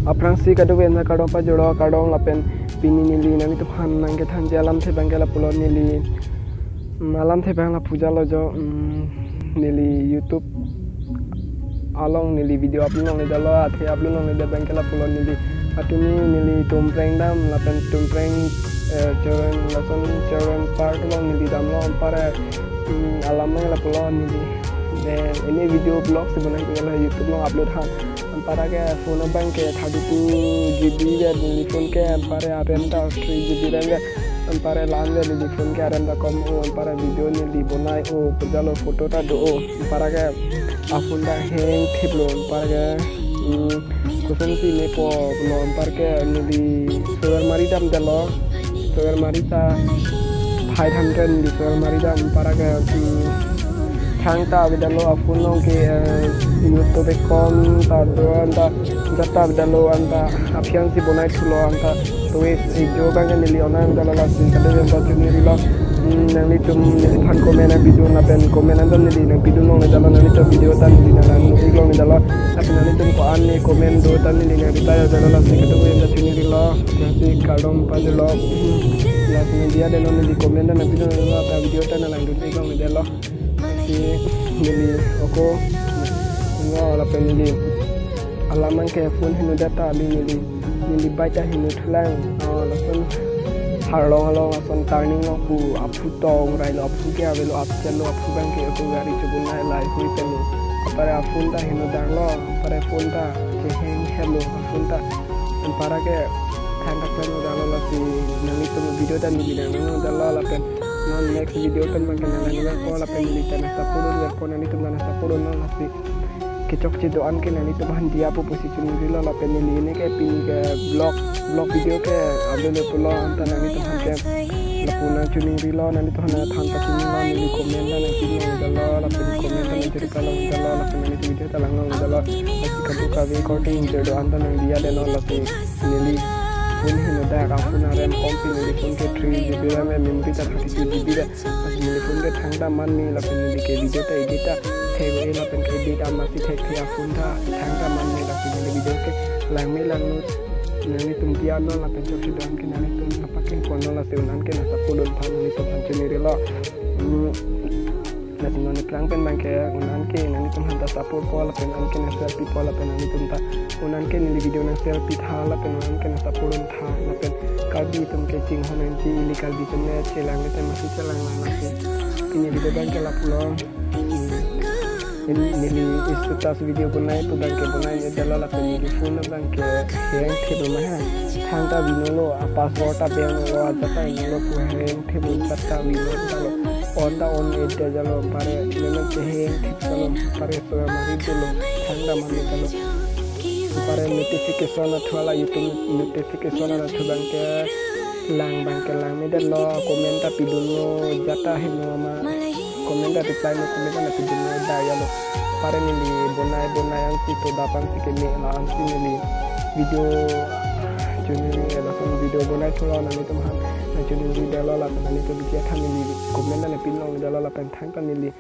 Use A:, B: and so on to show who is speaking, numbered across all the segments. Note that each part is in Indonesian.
A: aprang si kadu wena kadong pa jolo kadong lapen pini nili nami tu han nangke thanji alam the bangela pulon nili alam the bangla puja lojo nili YouTube along nili video upload nong dalo athe upload nong de bangela pulon nili atumi nili tumpreng dam lapen tumpreng children lesson children part long nili dam long para alam la pulon nili dan ini video blog sebenarnya kalau YouTube long upload han para ke phone bank ke 32 GB ya nili phone ke para renta 3 GB renta para lange nili phone ke renta kom para video nili bonai pujalo photo ta do para ke afunda hang thiblo para ke kusun si lepo belum para ke nili solar mari dam dalo solar mari ta 500 nili solar mari dam para ke thang ta bidalo afun long ke YouTube com ta do anta data bidalo anta apian si bonai thulo anta to is jo bang nili ona bidalo la sin kade anta chuni lo nang tum phan comment video na pen comment anta nili nang video nong bidalo nang to video tan nili nang iglong bidalo api nang tum ko an comment do tan nili nang bidalo bidalo la sin kade anta chuni lo nasi kadom padelo la media de nong nili comment na video na ta video tan nang do iglong bidalo nili oko la penili alaman ke phone hinu data nili baca hinu thulang la son harlong son turning lo pu apu tong rai lo apu ke avelo apchen lo apu bang ke ko gari chubun nai lai hui penu apare phone ta hinu dang lo apare phone ta ke hang hello phone ta para ke thanda penu dalo la si nali tu video ta nili nang dalo la pen non next video kan makan nang ko la pen nili tan sapurun ya ko nali tu nang sapurun no nasi kecok cidoan ke nani tu bahan dia apa posisi nili la pen nili ini ke pini ke blog video ke abele pulo anta nani tu han ke la puna chuni rilo nani tu han than ta chuni la nili komen na nani pini dalo la pen komen na nani kalau dalo la pen nani video ta lang dalo asi ka recording jedo anta nang dia de no la pen nili phone hinu da ka phone ram company nili phone ke 3 GB ram memory ta 32 GB da nili phone ke thangda man ni la pen nili ke video ta edit ta thego e la pen ke edit amasi thek phone ta thangda man ni la pen nili video ke lang me lang nani tum dia no la pen choki don ke nani tum apake phone no la se unan ke na sapodon than nili tum han chini relo na sinone klang pen bang ke unan ke nani tum hanta support ko la pen an ke na selfie ko la pen nani tum ta unan ke nili video na selfie tha la pen unan ke na sapodon tha la pen kalbi tum ke ching honan chi ili kalbi tum ne chelang ke masih chelang na se ini video bang ke la pulo nili status video bunai tu bang ke bunai ni dalo la pen nili phone bang ke hang thebo ma ha thangta binolo password ta bang lo ajata lo pu hang thebo tatta binolo dalo on edda jalo pare nene ke hang thalo pare so mari dilo thangda mani dalo pare notification athwala YouTube notification athu bang ke lang me dalo comment ta piduno jata hino ma comment ta reply no comment na piduno da yalo pare nili bonai ang situ dapan sikeni la ansi nili video juni la son video bonai thula na ni tumhan na juni video la na ni to bikia than nili comment na pin long dalo la pen thang kan nili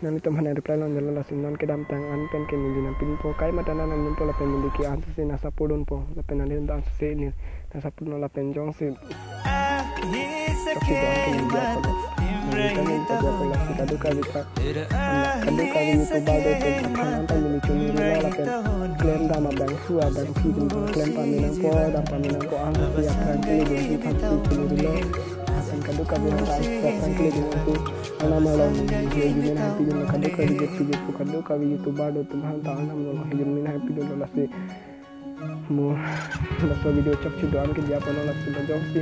A: na ni tumhan reply long dalo la sinon ke dam tang an pen ke nili na pin po kai mata na nin po la pen nili ki an se na sapodon po la pen na ni dan se ni na sapodon la pen jong se kadu kali itu baldo tu kanan tan ni cumi la pen klaim da ma bang su abang fi du klaim paminang ko ang siap kan ke di pasti cumi lo asan kadu kali ta kan ke di tu ana malong je di na pi du kadu kali itu baldo tu han ta ana lo hijin min ha pi du la se mo la so video chok chu doan ke dia pa la se jong si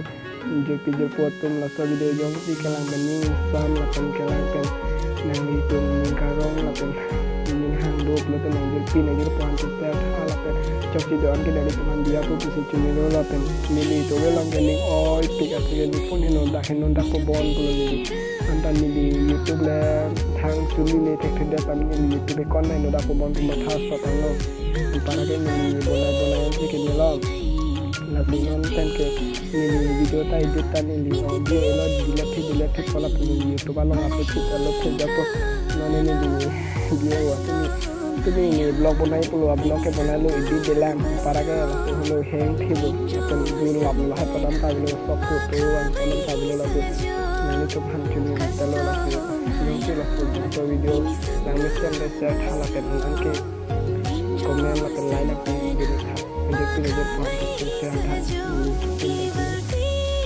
A: je foto la so video jong si kelang bening sam la pen kelang pen nang itu karong la pen ning hando la pen nang pin nang puan tu ta la pen chok chu doan ke dari teman dia tu si cumi lo la pen mili to we lang ning oi pik at ke phone hino da ko bon ko ni antan ni YouTube la thang cumi le tek da pan ni YouTube kon nai no da ko bon tu ma thas pa tang lo para ke ni bola si ke ni lo la sinon tan ke ni video ta edit ta ni audio lo delete pala pu YouTube lo upload lo ke japo nane ni dia wa ni ini blog bonai puluh blog ke bonai lu edit delam para ke lu hang thibu akan dulu lap lah padam ta lu stop ku tuan padam ta lu lagu ini tuh hancur telo lagu yang sih lagu untuk video yang misal share halakan anke komen lakan lain aku video menjadi video podcast share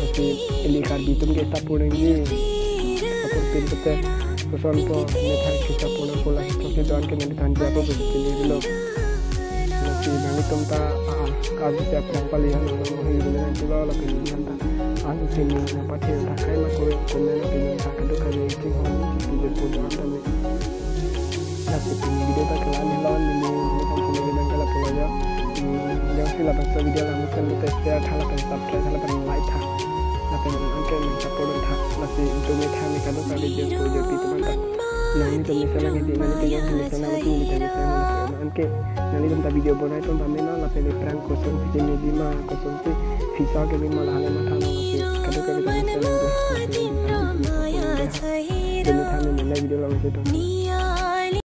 A: tapi ini kali itu kita punya ini aku pinter pesan po ini kita punya pula tapi doan kena ditanja apa begitu dulu nanti nanti temta kamu siap yang paling yang hidup dengan pula lagi nanti aku sini apa sih tak kayak lah kau komen lagi tak ada kali itu orang video pun ada nih nanti video tak kelan lawan ini kan punya dengan kalau pula ya yang sih lah pasal video lah mungkin kita share kalau pen subscribe kalau pen like tak nanti angkat support tak nanti untuk mereka ni kalau kali dia project itu mantap nah ini tuh misalnya di mana tuh yang misalnya aku ini kan misalnya angkat nanti tentang video bonai itu tentang mana lah pilih perang kosong sini 5 kosong sih visa ke 5 lah hanya mata nanti kalau kali kita misalnya itu jadi kami video langsung itu